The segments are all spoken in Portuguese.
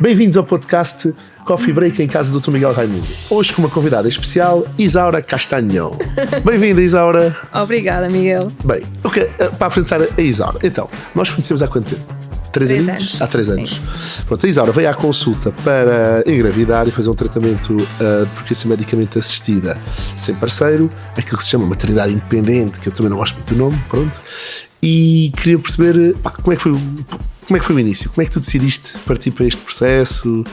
Bem-vindos ao podcast Coffee Break em casa do Dr. Miguel Raimundo. Hoje com uma convidada especial, Isaura Castanho. Bem-vinda, Isaura. Obrigada, Miguel. Bem, para apresentar a Isaura. Então, nós conhecemos há quanto tempo? 3 anos? Há 3 anos. Pronto, a Isaura veio à consulta para engravidar e fazer um tratamento de procriação medicamente assistida sem parceiro, aquilo que se chama maternidade independente, que eu também não gosto muito do nome, pronto. E queria perceber como é que foi o início, como é que tu decidiste partir para este processo,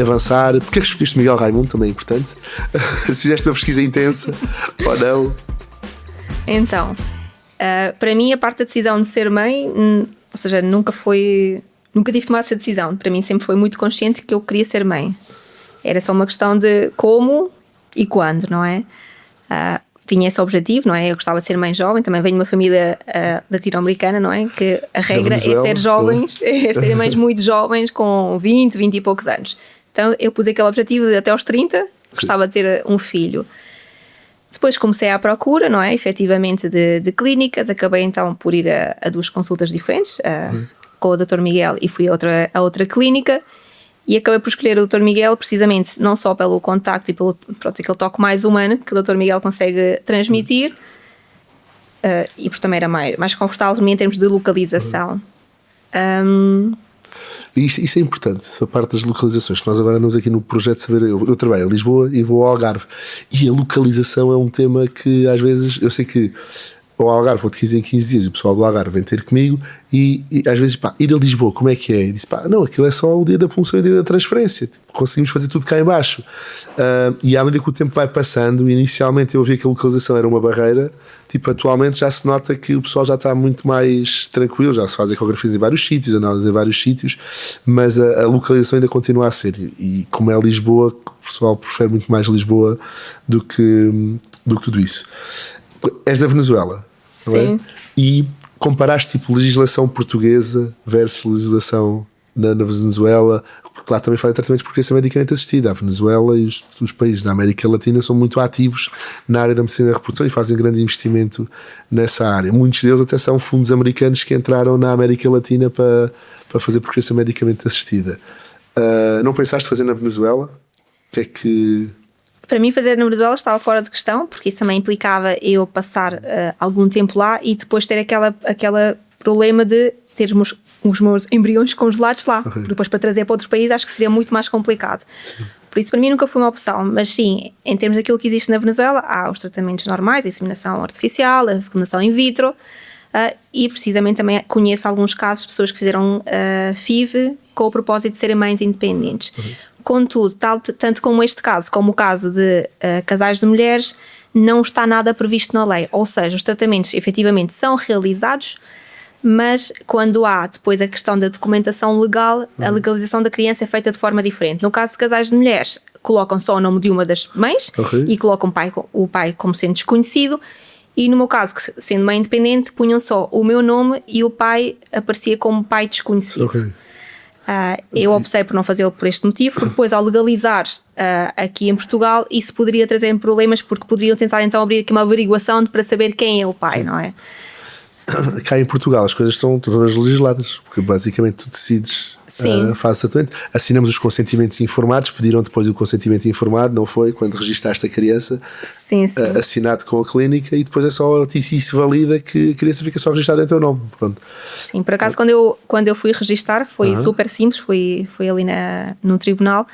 avançar, porque é que escolheste Miguel Raimundo, também é importante, se fizeste uma pesquisa intensa ou não? Então, para mim a parte da decisão de ser mãe, ou seja, nunca tive tomado essa decisão. Para mim sempre foi muito consciente que eu queria ser mãe. Era só uma questão de como e quando, não é? Tinha esse objetivo, não é? Eu gostava de ser mãe jovem, também venho de uma família latino-americana, não é? Que a regra é ser jovens, é ser mães muito jovens, com 20 e poucos anos. Então eu pus aquele objetivo de até aos 30, gostava de ter um filho. Depois comecei à procura, não é? Efetivamente de clínicas, acabei então por ir a 2 consultas diferentes, com o Dr. Miguel, e fui a outra clínica. E acabei por escolher o Dr. Miguel precisamente não só pelo contacto e pelo aquele toque mais humano que o Dr. Miguel consegue transmitir, e porque também era mais confortável para mim em termos de localização. Isso é importante, a parte das localizações, que nós agora andamos aqui no projeto de saber. Eu trabalho em Lisboa e vou ao Algarve, e a localização é um tema que às vezes, eu sei que ao Algarve vou de 15 em 15 dias e o pessoal do Algarve vem ter comigo e às vezes, ir a Lisboa, como é que é? E disse, não, aquilo é só o dia da punção e o dia da transferência, tipo, conseguimos fazer tudo cá em baixo. E à medida que o tempo vai passando, inicialmente eu vi que a localização era uma barreira, tipo, atualmente já se nota que o pessoal já está muito mais tranquilo, já se faz ecografias em vários sítios, análises em vários sítios, mas a localização ainda continua a ser, e como é Lisboa, o pessoal prefere muito mais Lisboa do que tudo isso. És da Venezuela. Sim. É? E comparaste tipo legislação portuguesa versus legislação na Venezuela, porque lá também fazem tratamentos de procriação medicamente assistida. A Venezuela e os países da América Latina são muito ativos na área da medicina da reprodução e fazem grande investimento nessa área. Muitos deles até são fundos americanos que entraram na América Latina para fazer procriação medicamente assistida. Não pensaste fazer na Venezuela? O que é que... Para mim fazer na Venezuela estava fora de questão, porque isso também implicava eu passar algum tempo lá e depois ter aquele problema de ter os meus embriões congelados lá. Okay. Depois para trazer para outro país acho que seria muito mais complicado. Sim. Por isso para mim nunca foi uma opção, mas sim, em termos daquilo que existe na Venezuela, há os tratamentos normais, a inseminação artificial, a fecundação in vitro, e precisamente também conheço alguns casos de pessoas que fizeram FIV com o propósito de serem mães independentes. Uhum. Contudo, tanto como este caso, como o caso de casais de mulheres, não está nada previsto na lei. Ou seja, os tratamentos efetivamente são realizados, mas quando há depois a questão da documentação legal, a legalização da criança é feita de forma diferente. No caso de casais de mulheres, colocam só o nome de uma das mães, okay, e colocam o pai como sendo desconhecido. E no meu caso, sendo mãe independente, punham só o meu nome e o pai aparecia como pai desconhecido. Okay. Eu optei por não fazê-lo por este motivo, porque depois ao legalizar aqui em Portugal isso poderia trazer problemas, porque poderiam tentar então abrir aqui uma averiguação para saber quem é o pai. Sim. Não é? Cá em Portugal as coisas estão todas legisladas, porque basicamente tu decides, fazes tratamento, assinamos os consentimentos informados, pediram depois o consentimento informado, não foi? Quando registaste a criança, sim. Assinado com a clínica, e depois é só isso valida que a criança fica só registada em teu nome. Pronto. Sim, por acaso quando eu fui registar foi super simples, foi ali no tribunal.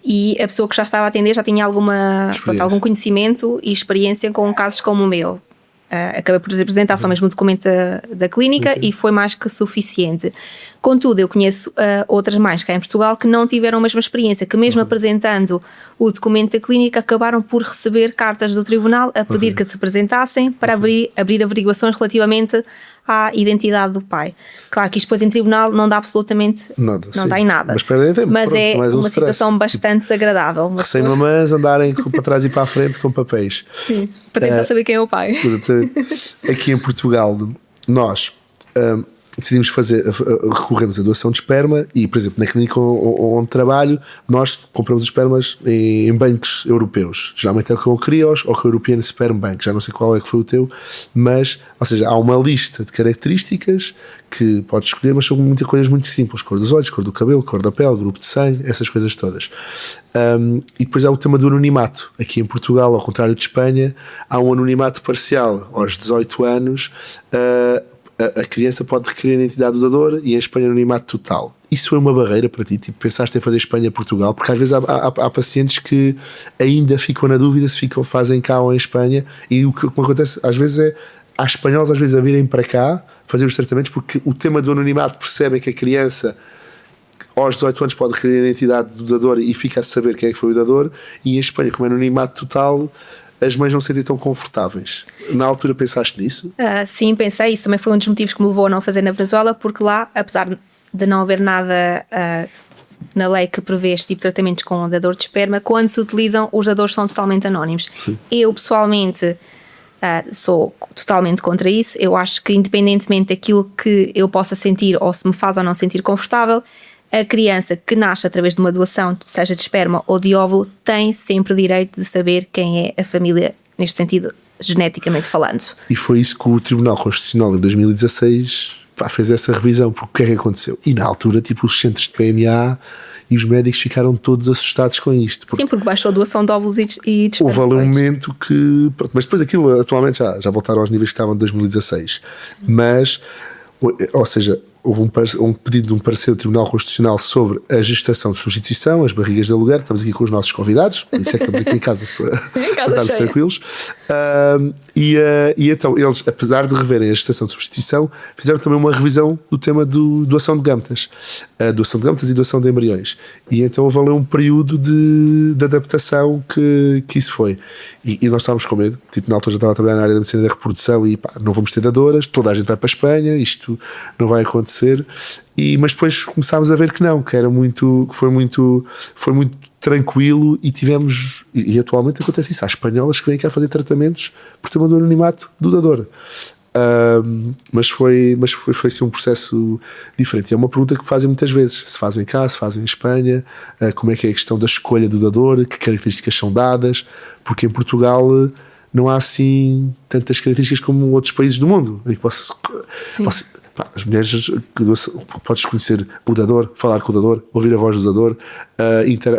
E a pessoa que já estava a atender já tinha algum conhecimento e experiência com casos como o meu. Acabei por apresentar só mesmo o documento da clínica e foi mais que suficiente. Contudo, eu conheço outras mães cá em Portugal que não tiveram a mesma experiência, que mesmo apresentando o documento da clínica acabaram por receber cartas do tribunal a pedir que se apresentassem para abrir averiguações relativamente à identidade do pai. Claro que isto depois em tribunal não dá absolutamente nada, não dá em nada, mas perdem tempo. Mas pronto, é uma situação bastante desagradável. Recém-mamãs andarem para trás e para a frente com papéis. Sim, para tentar saber quem é o pai. Aqui em Portugal nós decidimos recorremos à doação de esperma e, por exemplo, na clínica onde trabalho, nós compramos os espermas em bancos europeus. Geralmente é com o CRIOS ou com o European Sperm Bank, já não sei qual é que foi o teu, mas, ou seja, há uma lista de características que podes escolher, mas são muitas coisas muito simples: cor dos olhos, cor do cabelo, cor da pele, grupo de sangue, essas coisas todas. E depois há o tema do anonimato. Aqui em Portugal, ao contrário de Espanha, há um anonimato parcial. Aos 18 anos, a criança pode requerer a identidade do dador, e em Espanha anonimato total. Isso foi uma barreira para ti? Tipo, pensaste em fazer Espanha-Portugal? Porque às vezes há pacientes que ainda ficam na dúvida se fazem cá ou em Espanha, e o que acontece às vezes é, há espanhóis às vezes a virem para cá fazer os tratamentos porque o tema do anonimato, percebem que a criança aos 18 anos pode requerer a identidade do dador e fica a saber quem é que foi o dador, e em Espanha, como é anonimato total, as mães não se sentem tão confortáveis. Na altura pensaste nisso? Sim, pensei. Isso também foi um dos motivos que me levou a não fazer na Venezuela, porque lá, apesar de não haver nada na lei que prevê este tipo de tratamentos com o dador de esperma, quando se utilizam, os dadores são totalmente anónimos. Sim. Eu, pessoalmente, sou totalmente contra isso. Eu acho que, independentemente daquilo que eu possa sentir ou se me faz ou não sentir confortável, a criança que nasce através de uma doação, seja de esperma ou de óvulo, tem sempre direito de saber quem é a família, neste sentido, geneticamente falando. E foi isso que o Tribunal Constitucional em 2016 fez essa revisão, porque o que é que aconteceu? E na altura, tipo, os centros de PMA e os médicos ficaram todos assustados com isto. Sim, porque baixou a doação de óvulos e de esperma. Houve ali um momento que... Pronto, mas depois aquilo atualmente já voltaram aos níveis que estavam em 2016. Sim. Mas, ou seja, houve um pedido de um parecer do Tribunal Constitucional sobre a gestação de substituição, as barrigas de aluguer. Estamos aqui com os nossos convidados, por isso é que estamos aqui em casa para estarmos tranquilos. E então, eles, apesar de reverem a gestação de substituição, fizeram também uma revisão do tema do doação de gametas. Doação de gametas e doação de embriões. E então houve ali um período de adaptação que isso foi. E nós estávamos com medo. Tipo, na altura já estava a trabalhar na área da medicina da reprodução e não vamos ter dadoras, toda a gente vai para a Espanha, isto não vai acontecer. Mas depois começámos a ver que não, que foi muito tranquilo, e tivemos, e atualmente acontece isso, há espanholas que vêm cá fazer tratamentos por tema do anonimato do dador. Mas foi assim um processo diferente. E é uma pergunta que fazem muitas vezes: se fazem cá, se fazem em Espanha, como é que é a questão da escolha do dador, que características são dadas, porque em Portugal não há assim tantas características como outros países do mundo, em que as mulheres, podes conhecer o dador, falar com o dador, ouvir a voz do dador,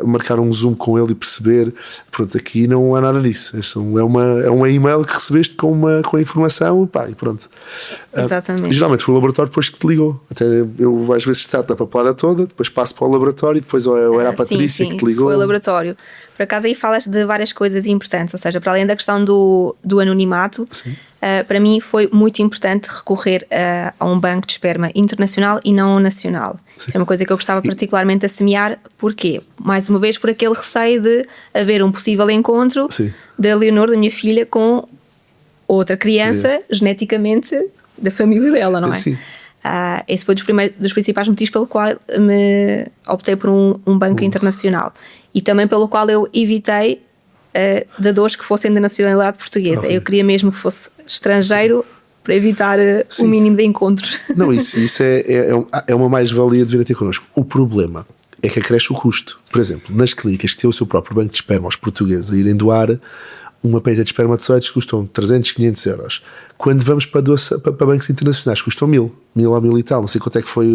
marcar um zoom com ele e perceber. Pronto, aqui não há nada disso. É um e-mail que recebeste com a informação, e pronto. Exatamente. Geralmente foi o laboratório depois que te ligou. Até eu às vezes trato da papelada toda, depois passo para o laboratório e depois ou era a Patrícia que te ligou. Foi o laboratório. Por acaso aí falas de várias coisas importantes, ou seja, para além da questão do anonimato, para mim foi muito importante recorrer a um banco de esperma internacional e não nacional. Sim. Isso é uma coisa que eu gostava particularmente de semear. Porquê? Mais uma vez por aquele receio de haver um possível encontro da Leonor, da minha filha, com outra criança geneticamente da família dela, não é? Sim. Esse foi dos principais motivos pelo qual me optei por um banco internacional, e também pelo qual eu evitei dadores que fossem da nacionalidade portuguesa. Eu queria mesmo que fosse estrangeiro, para evitar o mínimo de encontros. Não, isso é uma mais-valia de vir a ter connosco. O problema é que acresce o custo. Por exemplo, nas clínicas que têm o seu próprio banco de esperma, aos portugueses a irem doar uma peita de espermatozoides, custam 300, 500 euros. Quando vamos para bancos internacionais, custam 1000 ou 1000 e tal. Não sei quanto é que foi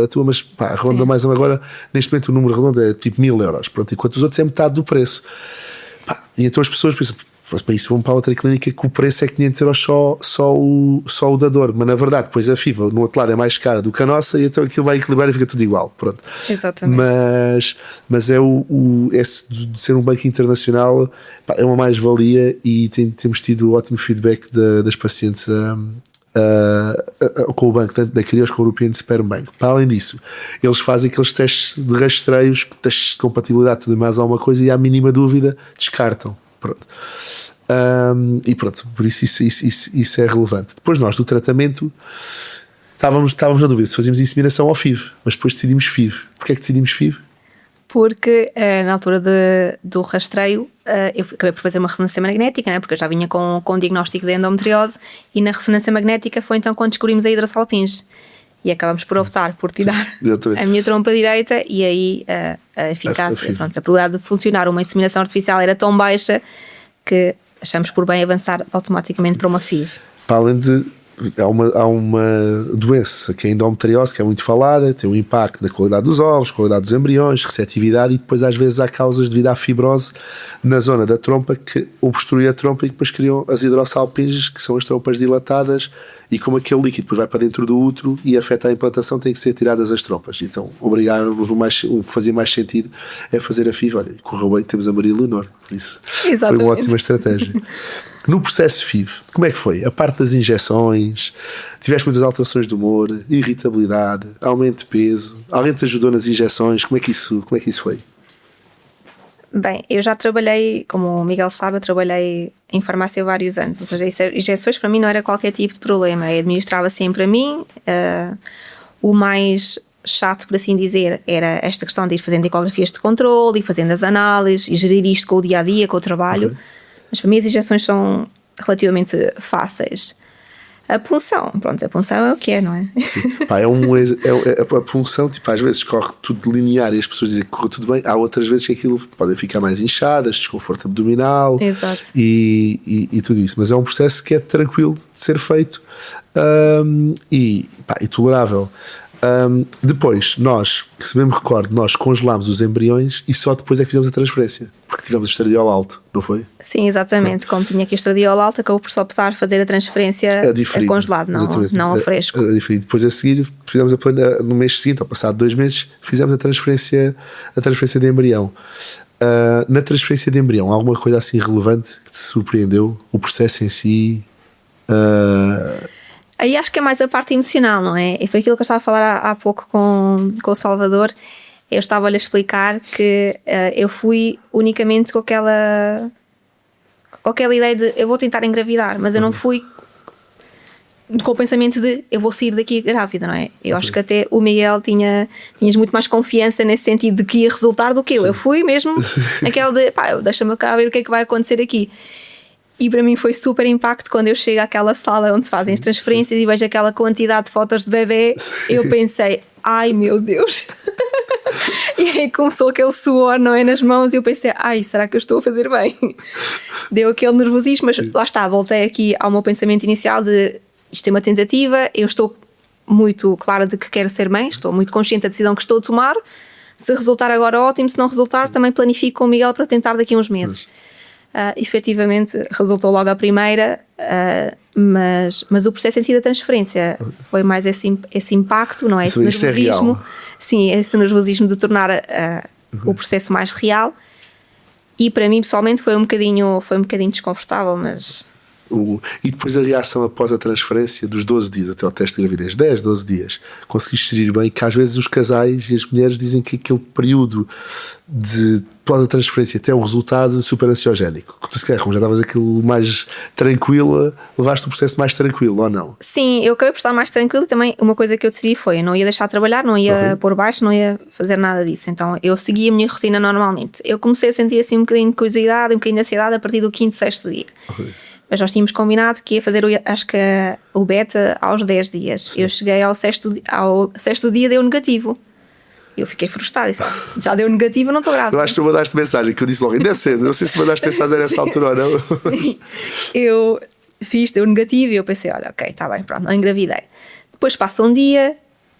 a tua, mas ronda mais agora. Neste momento o número redondo é tipo 1000 euros. Pronto, enquanto os outros é metade do preço. E então as pessoas pensam: para isso vão para outra clínica que o preço é 500 euros só o dador. Mas na verdade depois a FIVA no outro lado é mais cara do que a nossa, e então aquilo vai equilibrar e fica tudo igual. Pronto. Exatamente. Mas esse de ser um banco internacional é uma mais-valia, e temos tido ótimo feedback das pacientes com o banco, tanto da CRIOS como o European Sperm Bank. Para além disso, eles fazem aqueles testes de rastreios, testes de compatibilidade, tudo e mais alguma coisa, e à mínima dúvida descartam. Pronto. E pronto, por isso é relevante. Depois nós do tratamento estávamos na dúvida se fazíamos inseminação ou FIV, mas depois decidimos FIV. Porquê é que decidimos FIV? Porque na altura do rastreio eu acabei por fazer uma ressonância magnética, né? Porque eu já vinha com um diagnóstico de endometriose, e na ressonância magnética foi então quando descobrimos a hidrosalpinge. e acabamos por optar por tirar exatamente. a minha trompa direita, e aí a eficácia, pronto, a probabilidade de funcionar uma inseminação artificial era tão baixa que achamos por bem avançar automaticamente para uma FIV. Para além de há uma doença que é a endometriose, que é muito falada, tem um impacto na qualidade dos ovos, qualidade dos embriões, receptividade, e depois às vezes há causas devido à fibrose na zona da trompa que obstrui a trompa e depois criam as hidrossalpinges, que são as trompas dilatadas, e como aquele líquido depois vai para dentro do útero e afeta a implantação, tem que ser tiradas as trompas. Então obrigar-nos, o que fazia mais sentido é fazer a FIV. Olha, correu bem, temos a Maria Leonor, por isso Exatamente. foi uma ótima estratégia. No processo FIV, como é que foi? A parte das injeções, tiveste muitas alterações de humor, irritabilidade, aumento de peso, alguém te ajudou nas injeções, como é que isso foi? Bem, eu já trabalhei, como o Miguel sabe, eu trabalhei em farmácia há vários anos, ou seja, injeções para mim não era qualquer tipo de problema, eu administrava sempre a mim. O mais chato, por assim dizer, era esta questão de ir fazendo ecografias de controle, ir fazendo as análises e gerir isto com o dia-a-dia, com o trabalho. Okay. Mas para mim as injeções são relativamente fáceis. A punção, pronto, a punção é o que é, não é? Sim. Pá, a punção, tipo, às vezes corre tudo linear e as pessoas dizem que corre tudo bem, há outras vezes que aquilo pode ficar mais inchadas, desconforto abdominal. Exato. E tudo isso, mas é um processo que é tranquilo de ser feito e tolerável. Depois, nós, se bem me recordo, nós congelámos os embriões e só depois é que fizemos a transferência, porque tivemos o estradiol alto, não foi? Sim, exatamente. Como tinha aqui o estradiol alto, acabou por só optar fazer a transferência congelado, não a fresco. É diferente. Depois a seguir, fizemos no mês seguinte, ao passado 2 meses, fizemos a transferência de embrião. Na transferência de embrião, há alguma coisa assim relevante que te surpreendeu? O processo em si? Aí acho que é mais a parte emocional, não é? E foi aquilo que eu estava a falar há pouco com o Salvador. Eu estava-lhe a explicar que eu fui unicamente com aquela ideia de eu vou tentar engravidar, mas eu não fui com o pensamento de eu vou sair daqui grávida, não é? Eu acho que até o Miguel tinhas muito mais confiança nesse sentido de que ia resultar do que eu. Sim. Eu fui mesmo aquela de deixa-me cá ver o que é que vai acontecer aqui. E para mim foi super impacto quando eu chego àquela sala onde se fazem as transferências e vejo aquela quantidade de fotos de bebê. Eu pensei, ai meu Deus. E aí começou aquele suor, não é, nas mãos, e eu pensei, ai, será que eu estou a fazer bem? Deu aquele nervosismo, mas lá está, voltei aqui ao meu pensamento inicial de isto é uma tentativa, eu estou muito clara de que quero ser mãe, estou muito consciente da decisão que estou a tomar. Se resultar agora, ótimo, se não resultar, também planifico com o Miguel para tentar daqui a uns meses. Efetivamente resultou logo a primeira, mas o processo em si da transferência foi mais esse impacto, não é? Esse nervosismo, sim, esse nervosismo de tornar o processo mais real, e para mim pessoalmente foi um bocadinho desconfortável, mas... E depois a reação após a transferência dos 12 dias até ao teste de gravidez, 10, 12 dias, conseguiste gerir bem, que às vezes os casais e as mulheres dizem que aquele período após a transferência até o resultado super ansiogénico, que tu se calhar, como já estavas aquilo mais tranquila, levaste o processo mais tranquilo, ou não? Sim, eu acabei por estar mais tranquilo, e também uma coisa que eu decidi foi, eu não ia deixar de trabalhar, não ia pôr baixo, não ia fazer nada disso, então eu segui a minha rotina normalmente. Eu comecei a sentir assim um bocadinho de curiosidade, um bocadinho de ansiedade a partir do 5º, 6º dia. Mas nós tínhamos combinado que ia fazer o beta aos 10 dias. Sim. Eu cheguei ao sexto dia, deu negativo. Eu fiquei frustrada, já deu negativo, não estou grávida. Eu acho que tu mandaste mensagem, que eu disse logo, ainda é cedo, não sei se mandaste mensagem nessa altura ou não. Sim, eu fiz, deu negativo, e eu pensei, olha, ok, está bem, pronto, não engravidei. Depois passa um dia,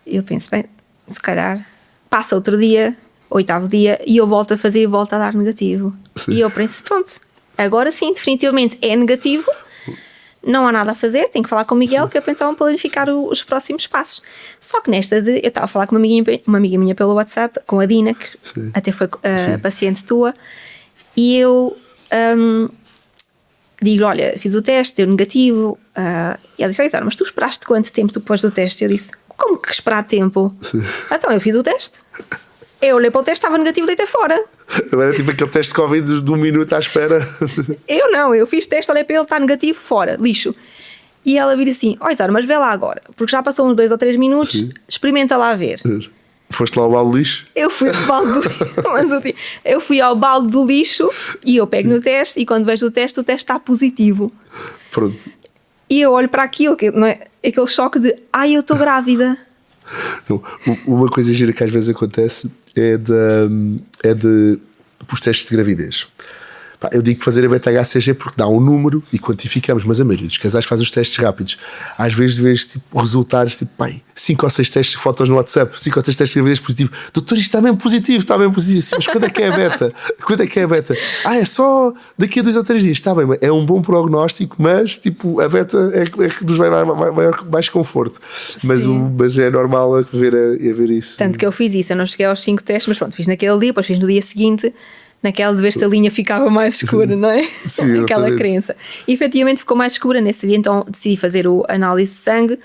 e eu penso, bem, se calhar, passa outro dia, 8º dia, e eu volto a fazer e volto a dar negativo. Sim. E eu penso, pronto, agora sim, definitivamente é negativo, não há nada a fazer, tenho que falar com o Miguel, sim, que é para então planificar os próximos passos. Só que eu estava a falar com uma amiga minha pelo WhatsApp, com a Dina, que sim, até foi paciente tua, e eu digo, olha, fiz o teste, deu negativo, e ela disse, mas tu esperaste quanto tempo depois do teste? Eu disse, como que esperar tempo? Sim. Então eu fiz o teste. Eu olhei para o teste, estava negativo, deitei fora. Não era tipo aquele teste de Covid de 1 minuto à espera? Eu fiz teste, olhei para ele, está negativo, fora, lixo. E ela vira assim, Isara, mas vê lá agora, porque já passou uns 2 ou 3 minutos, sim, experimenta lá ver. Foste lá ao balde do lixo? Eu fui ao balde do lixo. Eu fui ao balde do lixo e eu pego no teste, e quando vejo o teste está positivo. Pronto. E eu olho para aquilo, que não é aquele choque de, eu estou grávida. Não, uma coisa gira que às vezes acontece é de os testes de gravidez. Pá, eu digo que fazer a beta-HCG porque dá um número e quantificamos, mas a maioria dos casais faz os testes rápidos. Às vezes vês tipo, resultados, tipo, 5 ou 6 testes, fotos no WhatsApp, 5 ou 6 testes de gravidez positivo. Doutor, isto está bem positivo, está bem positivo. Sim, mas quando é que é a beta? Quando é que é a beta? É só daqui a 2 ou 3 dias. Está bem, é um bom prognóstico, mas tipo, a beta é que nos vai mais conforto. Mas é normal ver isso. Tanto que eu fiz isso, eu não cheguei aos 5 testes, mas pronto, fiz naquele dia, depois fiz no dia seguinte. Naquela de ver se a linha ficava mais escura, não é? Sim, aquela crença. E efetivamente ficou mais escura nesse dia, então decidi fazer a análise de sangue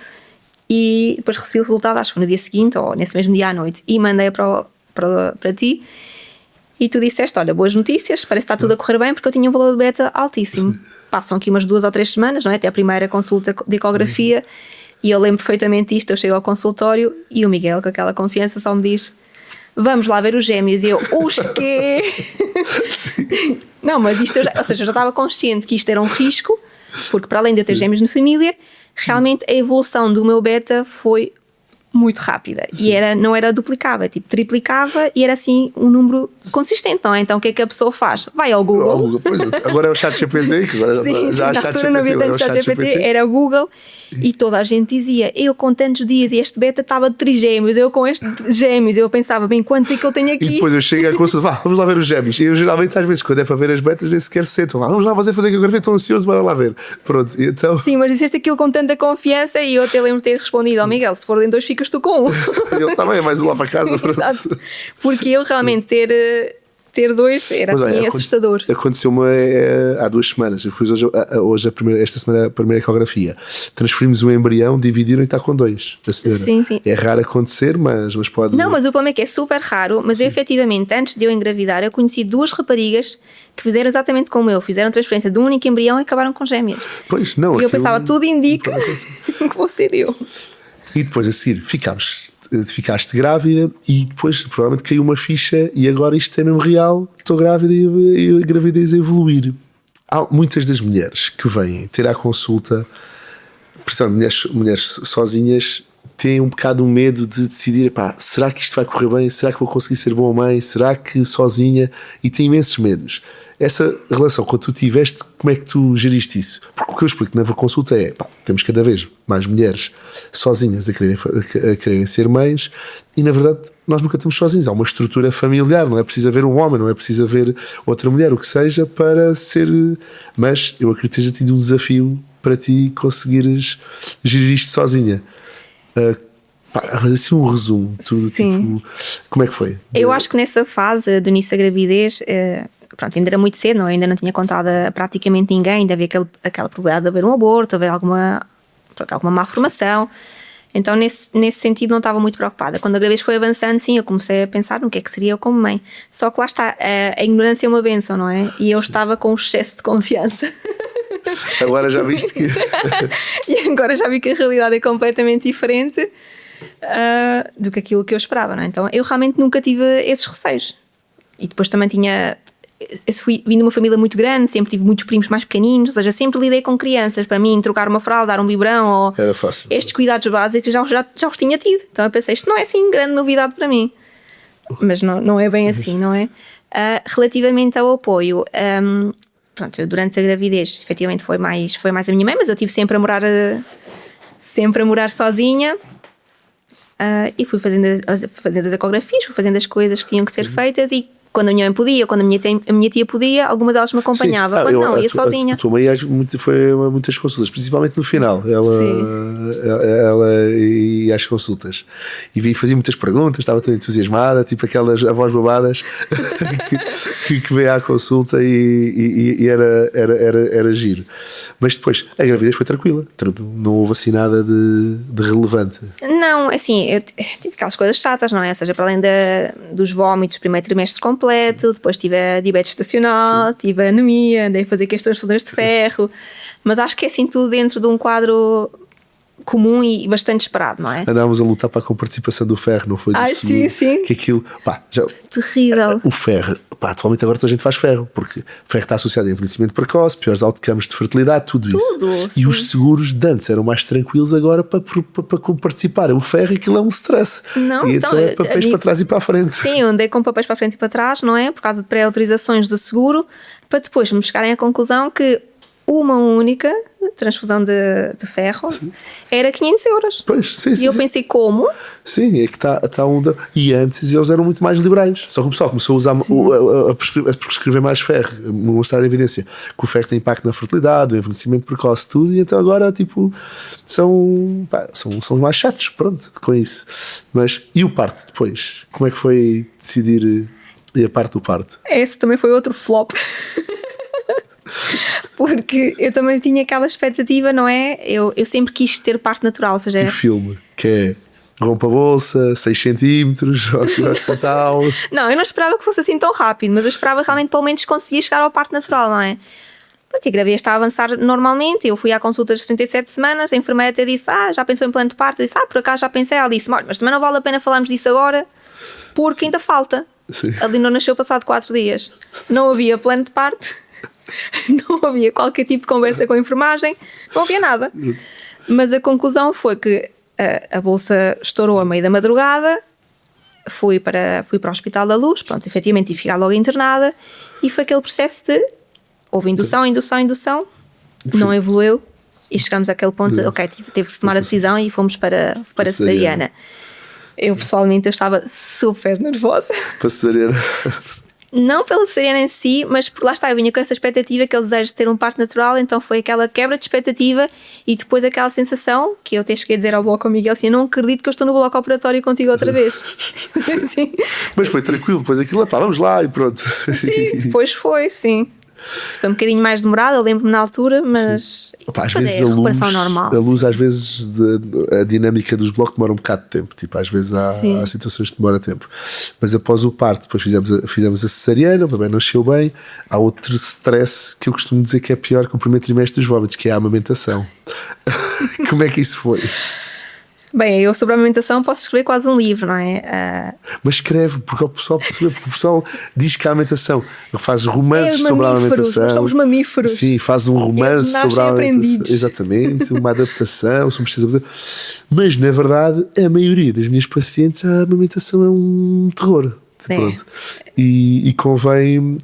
e depois recebi o resultado, acho que foi no dia seguinte ou nesse mesmo dia à noite, e mandei para ti e tu disseste, olha, boas notícias, parece que está tudo a correr bem porque eu tinha um valor de beta altíssimo. Passam aqui umas 2 ou 3 semanas, não é? Até a primeira consulta de ecografia e eu lembro perfeitamente isto, eu chego ao consultório e o Miguel, com aquela confiança, só me diz: vamos lá ver os gêmeos. E eu, os quê? Não, mas isto, ou seja, eu já estava consciente que isto era um risco, porque para além de eu ter gêmeos na família, realmente a evolução do meu beta foi muito rápida. Sim. E não era duplicável, tipo, triplicava e era assim um número consistente, não é? Então o que é que a pessoa faz? Vai ao Google. Pois, agora é o ChatGPT, que agora já há ChatGPT. Não havia tanto ChatGPT, era o Google. E toda a gente dizia, eu com tantos dias e este beta estava de trigêmeos, eu com este gêmeos, eu pensava, bem, quantos é que eu tenho aqui? E depois eu chego à consulta, vamos lá ver os gêmeos. E eu geralmente às vezes quando é para ver as betas nem sequer sento, vamos lá fazer que agora estou ansioso, bora lá ver. Pronto, e então... Sim, mas disseste aquilo com tanta confiança e eu até lembro de ter respondido ao Miguel, se forem 2 ficas tu com 1. Ele está bem, mais um lá para casa. Exato. Porque eu realmente ter 2 era assim assustador. Aconteceu-me há 2 semanas. Eu fiz hoje esta semana a primeira ecografia. Transferimos um embrião, dividiram e está com 2. Sim, sim. É raro acontecer, mas pode. Não, mas o problema é que é super raro. Mas eu, efetivamente, antes de eu engravidar, eu conheci 2 raparigas que fizeram exatamente como eu. Fizeram transferência de um único embrião e acabaram com gêmeas. Pois, não. E eu pensava, tudo indica que vou ser eu. E depois a seguir ficaste grávida e depois provavelmente caiu uma ficha e agora isto é mesmo real, estou grávida e a gravidez a evoluir. Há muitas das mulheres que vêm ter à consulta, principalmente mulheres sozinhas, têm um bocado o medo de decidir, será que isto vai correr bem? Será que vou conseguir ser boa mãe? Será que sozinha? E têm imensos medos. Essa relação, quando tu tiveste, como é que tu geriste isso? Porque o que eu explico na consulta é, temos cada vez mais mulheres sozinhas a quererem ser mães e na verdade nós nunca estamos sozinhos, há uma estrutura familiar, não é preciso haver um homem, não é preciso haver outra mulher, o que seja para ser, mas eu acredito que seja tido um desafio para ti conseguires gerir isto sozinha. Mas assim um resumo, tudo, tipo, como é que foi? Eu acho que nessa fase do início da gravidez, pronto, ainda era muito cedo, não? Ainda não tinha contado a praticamente ninguém, ainda havia aquela probabilidade de haver um aborto, haver alguma má formação. Então nesse sentido não estava muito preocupada. Quando a gravidez foi avançando, sim, eu comecei a pensar no que é que seria eu como mãe. Só que lá está, a ignorância é uma bênção, não é? E eu estava com um excesso de confiança. Agora já viste que... E agora já vi que a realidade é completamente diferente do que aquilo que eu esperava, não é? Então eu realmente nunca tive esses receios. E depois também vim de uma família muito grande, sempre tive muitos primos mais pequeninos, ou seja, sempre lidei com crianças. Para mim, trocar uma fralda, dar um biberão ou era fácil. Estes cuidados básicos já os tinha tido. Então eu pensei, isto não é assim grande novidade para mim. Mas não é bem assim, não é? Relativamente ao apoio, pronto, eu durante a gravidez efetivamente foi mais a minha mãe, mas eu estive sempre a morar sozinha. E fui fazendo as ecografias, fui fazendo as coisas que tinham que ser feitas e quando a minha mãe podia, quando a minha tia podia, alguma delas me acompanhava. Quando não, ia sozinha. A tua mãe foi a muitas consultas, principalmente no final. Ela ia às consultas e fazia muitas perguntas, estava tão entusiasmada, tipo aquelas avós babadas que vem à consulta e era giro. Mas depois a gravidez foi tranquila, não houve assim nada de relevante. Não, assim, eu tive aquelas coisas chatas, não é? Ou seja, para além dos vómitos, primeiro trimestre completo, depois tive a diabetes estacional, tive a anemia, andei a fazer questões de transfusões de ferro, mas acho que é assim tudo dentro de um quadro comum e bastante esperado, não é? Andávamos a lutar para a comparticipação do ferro, não foi? Sim. Que aquilo, já, Terrível. o ferro, atualmente agora toda a gente faz ferro, porque o ferro está associado a envelhecimento precoce, piores outcomes de fertilidade, tudo isso. Sim. E os seguros de antes eram mais tranquilos agora para participar. O ferro, aquilo é um stress. Não, e então é papéis para trás e para a frente. Sim, eu andei com papéis para a frente e para trás, não é? Por causa de pré-autorizações do seguro, para depois me chegarem à conclusão que uma única transfusão de ferro era 500 euros. Pois, sim, e eu pensei, como? Sim, é que está onda. E antes eles eram muito mais liberais. Só que o pessoal começou a usar a prescrever mais ferro, a mostrar a evidência que o ferro tem impacto na fertilidade, o envelhecimento precoce, tudo. E então agora, tipo, são os mais chatos, pronto, com isso. Mas, e o parto depois? Como é que foi decidir a parte do parto? Esse também foi outro flop. Porque eu também tinha aquela expectativa, não é? Eu sempre quis ter parto natural, ou seja... Tipo filme, que é rompa a bolsa, 6 centímetros, ao hospital... Não, eu não esperava que fosse assim tão rápido, mas eu esperava realmente pelo menos conseguir chegar ao parto natural, não é? Pronto, e a gravidez está a avançar normalmente, eu fui à consulta das 37 semanas, a enfermeira até disse, já pensou em plano de parto? Eu disse, por acaso já pensei. Ela disse, olha, mas também não vale a pena falarmos disso agora, porque ainda falta. Sim. A Leonor nasceu passado 4 dias. Não havia plano de parto, não havia qualquer tipo de conversa com a enfermagem, não havia nada. Mas a conclusão foi que a bolsa estourou a meio da madrugada, fui para o Hospital da Luz, pronto, efetivamente tive que ficar logo internada, e foi aquele processo de houve indução, não evoluiu, e chegamos àquele ponto de, ok, teve que se tomar a decisão e fomos para a cesariana. Eu pessoalmente estava super nervosa. Para a cesariana? Não pela cesariana em si, mas lá está, eu vinha com essa expectativa, aquele desejo de ter um parto natural, então foi aquela quebra de expectativa e depois aquela sensação que eu até cheguei a dizer ao bloco ao Miguel assim, eu não acredito que eu estou no bloco operatório contigo outra vez. Sim. Mas foi tranquilo, depois aquilo, vamos lá e pronto. Sim, depois foi, sim. Foi um bocadinho mais demorado, eu lembro-me na altura, mas às vezes a recuperação normal. A luz, às vezes, a dinâmica dos blocos demora um bocado de tempo. Tipo, às vezes há situações que demora tempo. Mas após o parto, depois fizemos a cesariana, o bebê nasceu bem. Há outro stress que eu costumo dizer que é pior que o primeiro trimestre dos vómitos, que é a amamentação. Como é que isso foi? Bem, eu sobre a amamentação posso escrever quase um livro, não é? Mas escreve, porque o pessoal diz que a amamentação faz romances sobre a amamentação. Nós somos mamíferos. Sim, faz um romance sobre a amamentação. Exatamente, uma adaptação, mas na verdade a maioria das minhas pacientes a amamentação é um terror. Pronto. E convém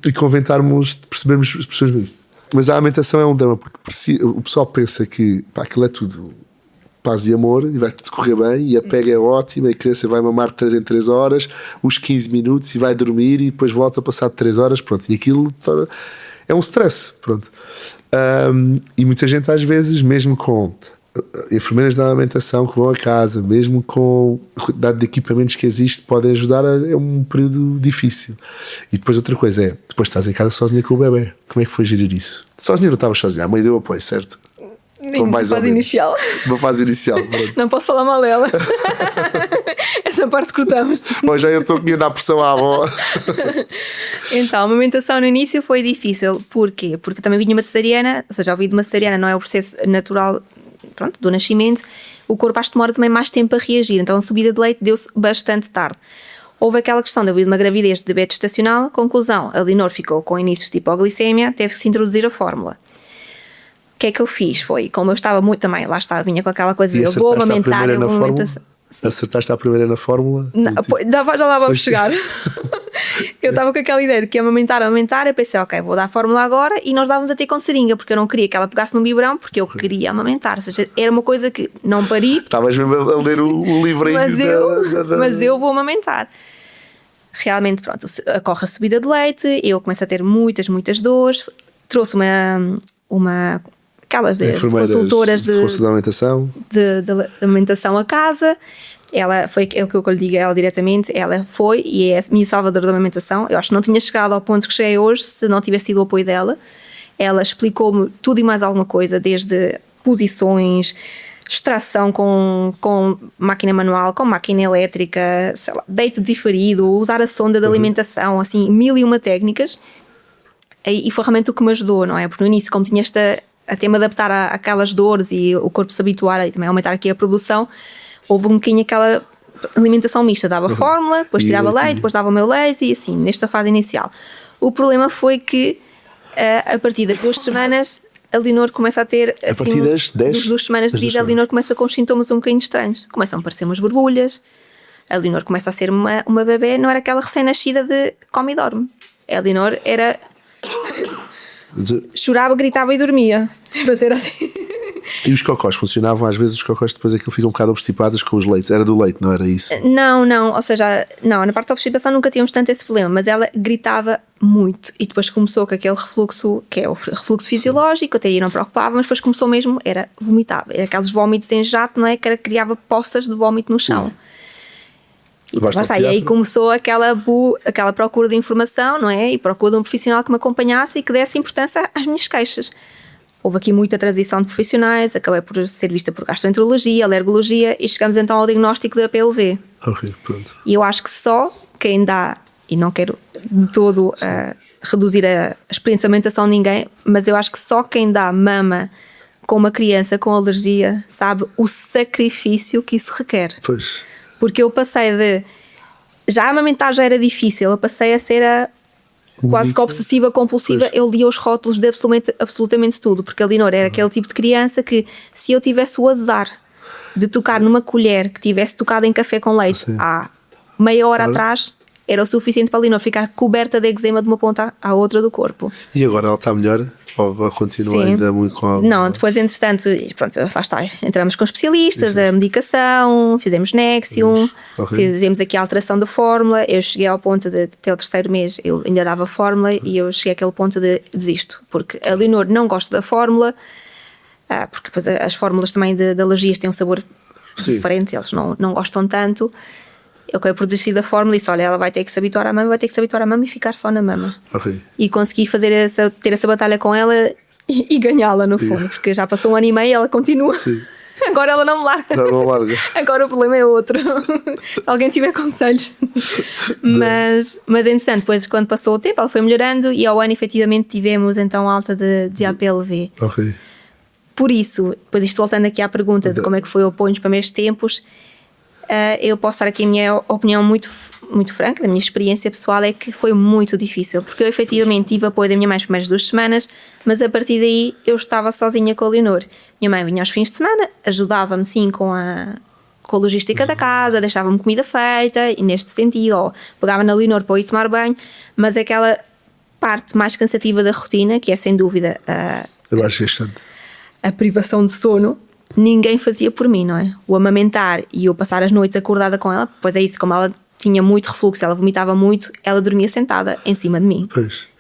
percebermos isso. Mas a amamentação é um drama, porque o pessoal pensa que aquilo é tudo paz e amor e vai tudo correr bem e a pega é ótima e a criança vai mamar de 3 em 3 horas os 15 minutos e vai dormir e depois volta a passar de 3 horas, pronto, e aquilo é um stress, pronto. E muita gente às vezes, mesmo com enfermeiras da alimentação que vão a casa, mesmo com a quantidade de equipamentos que existe, podem ajudar, é um período difícil. E depois outra coisa é, depois estás em casa sozinha com o bebê, como é que foi gerir isso? Sozinha não estavas sozinha, a mãe deu apoio, certo? Uma fase inicial. Uma fase inicial. Não posso falar mal dela. Essa parte cortamos. Bom, já eu estou aqui a dar pressão à avó. Então, a amamentação no início foi difícil. Porquê? Porque também vinha uma cesariana, ou seja, ao vir de uma cesariana não é o processo natural, pronto, do nascimento. O corpo acho que demora também mais tempo a reagir. Então a subida de leite deu-se bastante tarde. Houve aquela questão de haver uma gravidez de diabetes gestacional. Conclusão, a Leonor ficou com inícios de hipoglicemia, teve que se introduzir a fórmula. O que é que eu fiz? Foi, como eu estava muito também, lá está, vinha com aquela coisa de eu vou amamentar, eu vou amamentar. Acertaste a primeira na fórmula? Não, já lá vamos chegar. Eu estava com aquela ideia de que amamentar, eu pensei, ok, vou dar a fórmula agora e nós dávamos a ter com seringa, porque eu não queria que ela pegasse no biberão, porque eu queria amamentar, ou seja, era uma coisa que não pari. Estavas mesmo a ler o livro mas eu vou amamentar. Realmente, pronto, ocorre a subida de leite, eu começo a ter muitas dores, trouxe aquelas consultoras de amamentação. De amamentação a casa. Ela foi aquilo que eu lhe digo a ela diretamente. Ela foi e é a minha salvadora da amamentação. Eu acho que não tinha chegado ao ponto que cheguei hoje se não tivesse sido o apoio dela. Ela explicou-me tudo e mais alguma coisa, desde posições, extração com máquina manual, com máquina elétrica, sei lá, deito diferido, usar a sonda de alimentação, assim, 1001 técnicas. E foi realmente o que me ajudou, não é? Porque no início, como tinha esta até me adaptar àquelas dores e o corpo se habituar e também aumentar aqui a produção, houve um bocadinho aquela alimentação mista, dava fórmula, depois tirava leite, depois dava o meu leite e assim, nesta fase inicial. O problema foi que a partir das 2 semanas a Leonor começa a ter assim, a partir das 2 semanas de vida, a Leonor começa com sintomas um bocadinho estranhos, começam a aparecer umas borbulhas, a Leonor começa a ser uma bebê, não era aquela recém-nascida de come e dorme, a Leonor era chorava, gritava e dormia, para ser assim. E os cocós funcionavam? Às vezes os cocós depois aquilo ficam um bocado obstipados com os leites. Era do leite, não era isso? Não, ou seja, não, na parte da obstipação nunca tínhamos tanto esse problema, mas ela gritava muito e depois começou com aquele refluxo, que é o refluxo fisiológico, até aí não preocupava, mas depois começou mesmo, vomitava, era aqueles vómitos em jato, não é? Que criava poças de vómito no chão. E aí começou aquela procura de informação, não é? E procura de um profissional que me acompanhasse e que desse importância às minhas queixas. Houve aqui muita transição de profissionais, acabei por ser vista por gastroenterologia, alergologia e chegamos então ao diagnóstico da APLV. Ok, pronto. E eu acho que só quem dá, e não quero de todo reduzir a experimentação de ninguém, mas eu acho que só quem dá mama com uma criança com alergia sabe o sacrifício que isso requer. Pois. Porque eu passei de... Já a amamentar já era difícil, eu passei a ser quase que obsessiva, compulsiva. Pois. Eu lia os rótulos de absolutamente tudo, porque a Leonor era aquele tipo de criança que, se eu tivesse o azar de tocar numa colher que tivesse tocado em café com leite há meia hora atrás, era o suficiente para a Leonor ficar coberta de eczema de uma ponta à outra do corpo. E agora ela está melhor? Ou continua ainda muito com a... Não, depois entretanto, pronto, lá está, entramos com especialistas, a medicação, fizemos Nexium, fizemos aqui a alteração da fórmula. Eu cheguei ao ponto de, até o 3º mês, eu ainda dava fórmula e eu cheguei àquele ponto de desisto, porque a Leonor não gosta da fórmula, porque depois as fórmulas também de alergias têm um sabor diferente, eles não gostam tanto. Eu acabei por desistir da fórmula e disse, olha, ela vai ter que se habituar à mama, e ficar só na mama. E consegui ter essa batalha com ela e ganhá-la no fundo, porque já passou 1 ano e meio e ela continua. Agora ela não me larga. Não larga. Agora o problema é outro. Se alguém tiver conselhos. Mas interessante, depois quando passou o tempo ela foi melhorando e ao ano efetivamente tivemos então alta de APLV. Por isso, depois isto voltando aqui à pergunta de como é que foi o apoio nos primeiros tempos, eu posso dar aqui a minha opinião muito franca, da minha experiência pessoal, é que foi muito difícil, porque eu efetivamente tive apoio da minha mãe as primeiras 2 semanas, mas a partir daí eu estava sozinha com a Leonor. Minha mãe vinha aos fins de semana, ajudava-me sim com a logística da casa, deixava-me comida feita, e neste sentido, ou pegava na Leonor para eu ir tomar banho, mas aquela parte mais cansativa da rotina, que é sem dúvida a privação de sono, ninguém fazia por mim, não é? O amamentar e eu passar as noites acordada com ela, pois é isso, como ela tinha muito refluxo, ela vomitava muito, ela dormia sentada em cima de mim.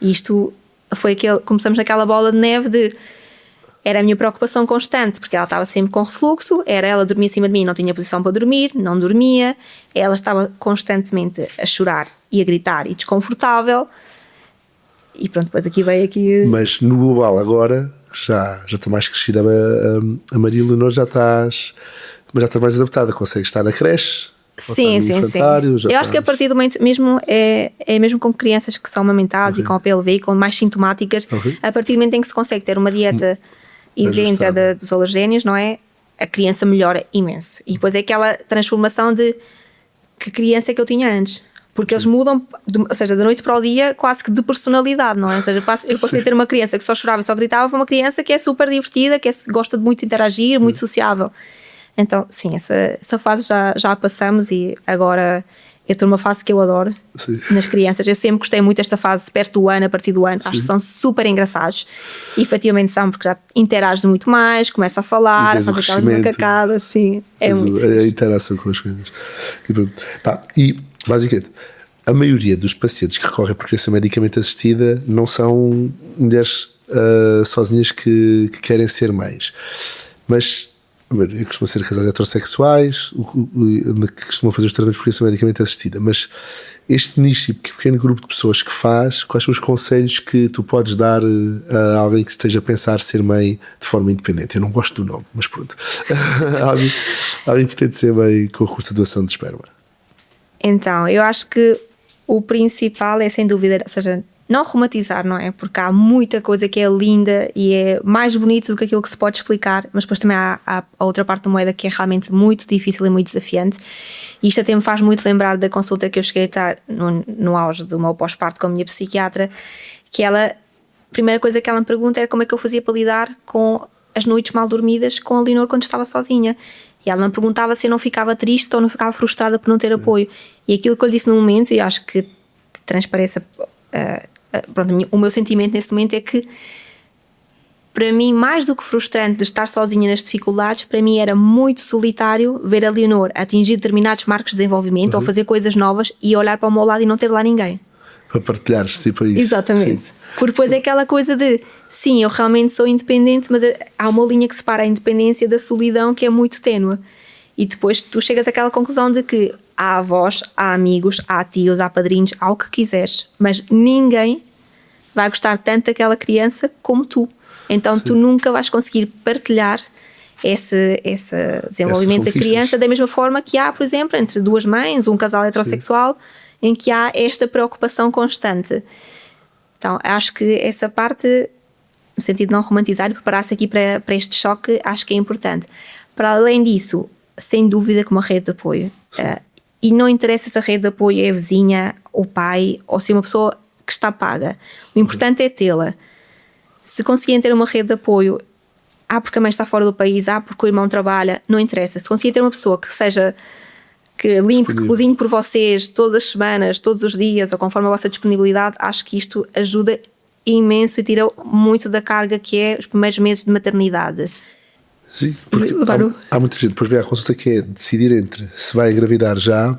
E isto foi começamos naquela bola de neve era a minha preocupação constante, porque ela estava sempre com refluxo, ela dormia em cima de mim, não tinha posição para dormir, não dormia, ela estava constantemente a chorar e a gritar e desconfortável, e pronto, depois veio Mas no global agora... Já está mais crescida a Maria Leonor, já está mais adaptada, consegue estar na creche, sim. Eu acho que a partir do momento mesmo é mesmo com crianças que são amamentadas e com APLV e com mais sintomáticas, a partir do momento em que se consegue ter uma dieta isenta dos alergénios, não é? A criança melhora imenso, e depois é aquela transformação de que criança é que eu tinha antes. Porque eles mudam, ou seja, da noite para o dia, quase que de personalidade, não é? Ou seja, eu passei a ter uma criança que só chorava e só gritava para uma criança que é super divertida, que gosta de muito interagir, muito sociável. Então, sim, essa fase já passamos e agora eu estou numa fase que eu adoro nas crianças. Eu sempre gostei muito desta fase perto do ano, a partir do ano. Acho que são super engraçados. E efetivamente são, porque já interages muito mais, começa a falar, a fazer aquelas macacadas, sim. É muito a interação com as coisas. E basicamente, a maioria dos pacientes que recorrem à procriação medicamente assistida não são mulheres sozinhas que querem ser mães, mas costumam ser casais heterossexuais que costumam fazer os tratamentos de procriação medicamente assistida. Mas este nicho e pequeno grupo de pessoas que faz, quais são os conselhos que tu podes dar a alguém que esteja a pensar ser mãe de forma independente? Eu não gosto do nome, mas pronto. alguém que pretende ser mãe com recurso à doação de esperma. Então, eu acho que o principal é, sem dúvida, ou seja, não romantizar, não é? Porque há muita coisa que é linda e é mais bonita do que aquilo que se pode explicar, mas depois também há a outra parte da moeda que é realmente muito difícil e muito desafiante. E isto até me faz muito lembrar da consulta que eu cheguei a estar no auge do meu pós-parto com a minha psiquiatra, que a primeira coisa que ela me pergunta era como é que eu fazia para lidar com as noites mal dormidas com a Leonor quando estava sozinha. E ela me perguntava se eu não ficava triste ou não ficava frustrada por não ter apoio. E aquilo que eu lhe disse no momento, e acho que transparece pronto, o meu sentimento nesse momento é que, para mim, mais do que frustrante de estar sozinha nas dificuldades, para mim era muito solitário ver a Leonor atingir determinados marcos de desenvolvimento ou fazer coisas novas e olhar para o meu lado e não ter lá ninguém. Para partilhares, tipo isso. Exatamente. Sim. Porque depois é aquela coisa de, sim, eu realmente sou independente, mas há uma linha que separa a independência da solidão que é muito ténue. E depois tu chegas àquela conclusão de que há avós, há amigos, há tios, há padrinhos, há o que quiseres, mas ninguém vai gostar tanto daquela criança como tu. Então tu nunca vais conseguir partilhar esse desenvolvimento da criança da mesma forma que há, por exemplo, entre duas mães, um casal heterossexual, em que há esta preocupação constante. Então acho que essa parte, no sentido de não romantizar e preparar-se aqui para este choque, acho que é importante. Para além disso, sem dúvida que uma rede de apoio. E não interessa se a rede de apoio é a vizinha, o pai, ou se é uma pessoa que está paga. O importante é tê-la. Se conseguirem ter uma rede de apoio, porque a mãe está fora do país, porque o irmão trabalha, não interessa. Se conseguirem ter uma pessoa que limpe, que cozinhe por vocês todas as semanas, todos os dias, ou conforme a vossa disponibilidade, acho que isto ajuda imenso e tira muito da carga que é os primeiros meses de maternidade. Sim, porque há muita gente depois vem à consulta que é decidir entre se vai engravidar já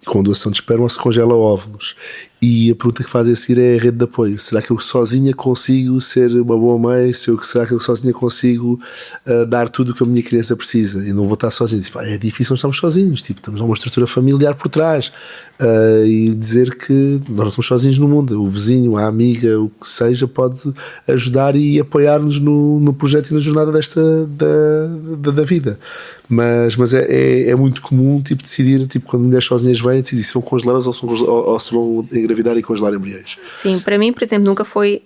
com doação de esperma ou se congela óvulos, e a pergunta que fazem a seguir é a rede de apoio. Será que eu sozinha consigo ser uma boa mãe? Será que eu sozinha consigo dar tudo o que a minha criança precisa? E não vou estar sozinho. Tipo, é difícil, não estamos sozinhos, tipo, temos uma estrutura familiar por trás, e dizer que nós não estamos sozinhos no mundo. O vizinho, a amiga, o que seja, pode ajudar e apoiar-nos no projeto e na jornada da vida. Mas é muito comum, tipo, decidir, tipo, quando mulheres sozinhas vêm, decidir se vão congelar ou se vão engravidar e congelar embriões. Sim, para mim, por exemplo, nunca foi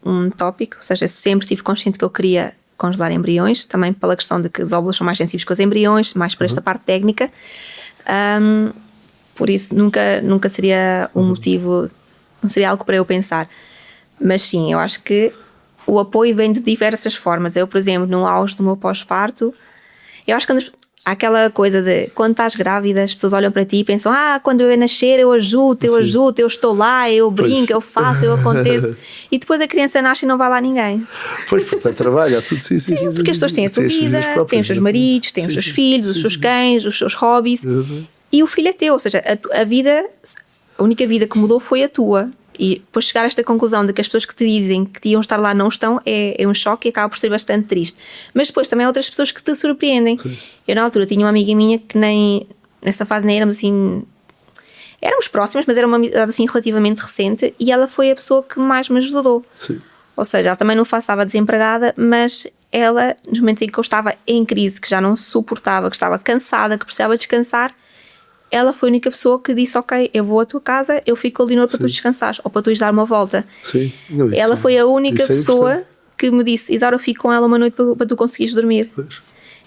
um tópico, ou seja, sempre tive consciente que eu queria congelar embriões, também pela questão de que os óvulos são mais sensíveis que os embriões, mais por esta parte técnica. Por isso nunca seria um motivo, não seria algo para eu pensar. Mas sim, eu acho que o apoio vem de diversas formas. Eu, por exemplo, no auge do meu pós-parto, eu acho que há aquela coisa de quando estás grávida, as pessoas olham para ti e pensam: quando eu nascer eu ajudo, eu estou lá, eu brinco, eu faço, eu aconteço. E depois a criança nasce e não vai lá ninguém. Pois, portanto, trabalha, tudo sim, porque as pessoas têm a sua vida, têm os seus maridos, têm os seus filhos, os seus cães, os seus hobbies. E o filho é teu, ou seja, a única vida que mudou foi a tua. E depois chegar a esta conclusão de que as pessoas que te dizem que iam estar lá não estão é um choque e acaba por ser bastante triste. Mas depois também há outras pessoas que te surpreendem. Sim. Eu na altura tinha uma amiga minha que nessa fase nem éramos assim, éramos próximas, mas era uma amizade assim relativamente recente, e ela foi a pessoa que mais me ajudou. Sim. Ou seja, ela também não estava desempregada, mas ela, nos momentos em que eu estava em crise, que já não suportava, que estava cansada, que precisava descansar, ela foi a única pessoa que disse: ok, eu vou à tua casa, eu fico com o Leonor para tu descansares ou para tu ires dar uma volta. Sim. Ela foi a única pessoa que me disse: Isaura, eu fico com ela uma noite para tu conseguires dormir.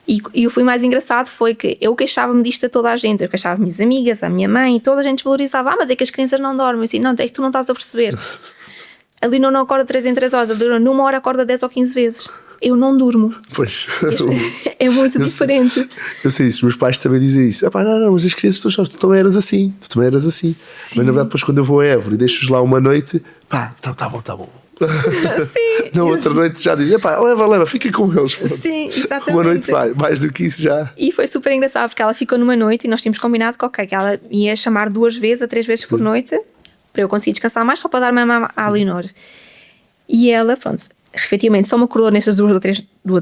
E o que foi mais engraçado foi que eu queixava-me disto a toda a gente. Eu queixava-me minhas amigas, a minha mãe, toda a gente valorizava: mas é que as crianças não dormem. Eu disse: não, é que tu não estás a perceber. A Leonor não acorda 3 em 3 horas, a Leonor numa hora acorda 10 ou 15 vezes. Eu não durmo. Pois. É muito diferente. Eu sei isso, meus pais também dizem isso. Não, mas as crianças tu também eras assim. Sim. Mas na verdade, depois quando eu vou a Évora e deixo-os lá uma noite, tá bom. Sim. Na outra noite já dizia: leva, fica com eles. Pronto. Sim, exatamente. Uma noite mais do que isso já. E foi super engraçado porque ela ficou numa noite e nós tínhamos combinado que ela ia chamar 2 vezes a 3 vezes por noite para eu conseguir descansar mais, só para dar mamar à Leonor. E ela, pronto, efetivamente só me acordou nestas 2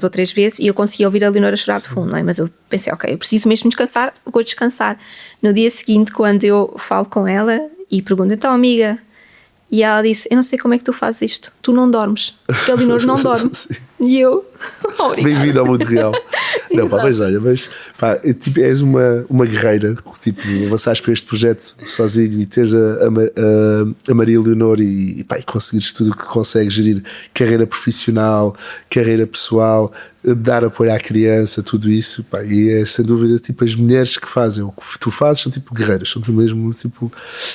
ou 3 vezes e eu consegui ouvir a Leonor a chorar de fundo, não é? Mas eu pensei: ok, eu preciso mesmo descansar, vou descansar. No dia seguinte, quando eu falo com ela e pergunto: então, amiga, e ela disse: eu não sei como é que tu fazes isto, tu não dormes, porque a Leonor não dorme. E eu, obrigada. Bem-vindo ao mundo real. Não, pá, Exato. mas olha, mas pá, tipo, és uma guerreira, tipo, avançares para este projeto sozinho e teres a Maria Leonor e, pá, e conseguires tudo o que consegues gerir, carreira profissional, carreira pessoal, dar apoio à criança, tudo isso, pá, e é sem dúvida tipo as mulheres que fazem o que tu fazes são tipo guerreiras, são mesmo tipo,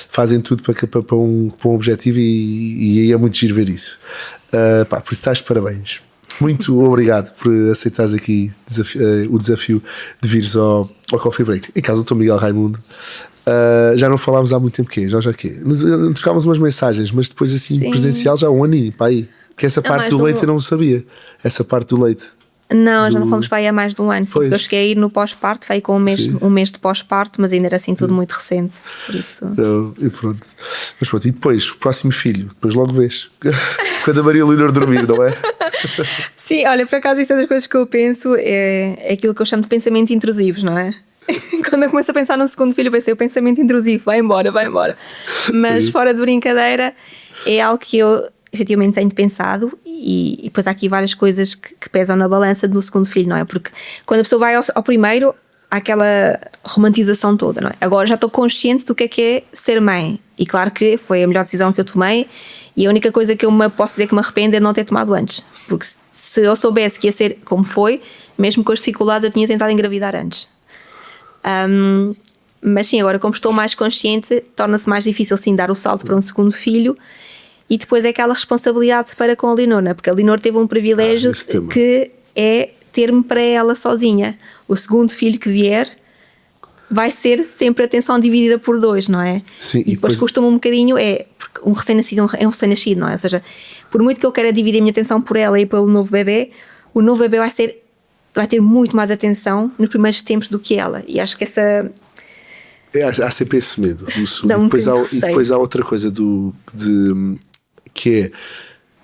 fazem tudo para um objetivo e é muito giro ver isso. Pá, por isso estás de parabéns. Muito obrigado por aceitares aqui o desafio de vires ao Coffee Break. Em casa do Tom Miguel Raimundo. Já não falámos há muito tempo já quê? Trocávamos umas mensagens, mas depois assim Sim. presencial já há um aninho, pá, aí. Que essa parte mais do de um- leite eu não sabia. Essa parte do leite. Não, já não fomos para aí há mais de um ano. Sim, Pois. porque eu cheguei a ir no pós-parto, foi com Sim. um mês de pós-parto, mas ainda era assim tudo muito recente. Por isso. E pronto. Mas pronto, e depois, o próximo filho, depois logo vês. Quando a Maria Leonor dormir, não é? Sim, olha, por acaso isso é das coisas que eu penso, é aquilo que eu chamo de pensamentos intrusivos, não é? Quando eu começo a pensar no segundo filho, eu pensei, o pensamento intrusivo, vai embora, vai embora. Mas fora de brincadeira, é algo que eu efetivamente tenho pensado e depois há aqui várias coisas que pesam na balança do segundo filho, não é? Porque quando a pessoa vai ao primeiro, há aquela romantização toda, não é? Agora já estou consciente do que é ser mãe e claro que foi a melhor decisão que eu tomei e a única coisa que eu posso dizer que me arrependo é de não ter tomado antes, porque se eu soubesse que ia ser como foi, mesmo com as dificuldades eu tinha tentado engravidar antes. Mas sim, agora como estou mais consciente, torna-se mais difícil sim dar o salto para um segundo filho e depois é aquela responsabilidade para com a Leonor, né? Porque a Leonor teve um privilégio esse tema. que é ter-me para ela sozinha. O segundo filho que vier vai ser sempre a atenção dividida por dois, não é? Sim, e e depois depois- custa-me um bocadinho, porque um recém-nascido é um recém-nascido, não é? Ou seja, por muito que eu queira dividir a minha atenção por ela e pelo novo bebê, o novo bebê vai ter muito mais atenção nos primeiros tempos do que ela. E acho que essa... Há sempre esse medo. Dá um E depois bocadinho de e depois há outra coisa que é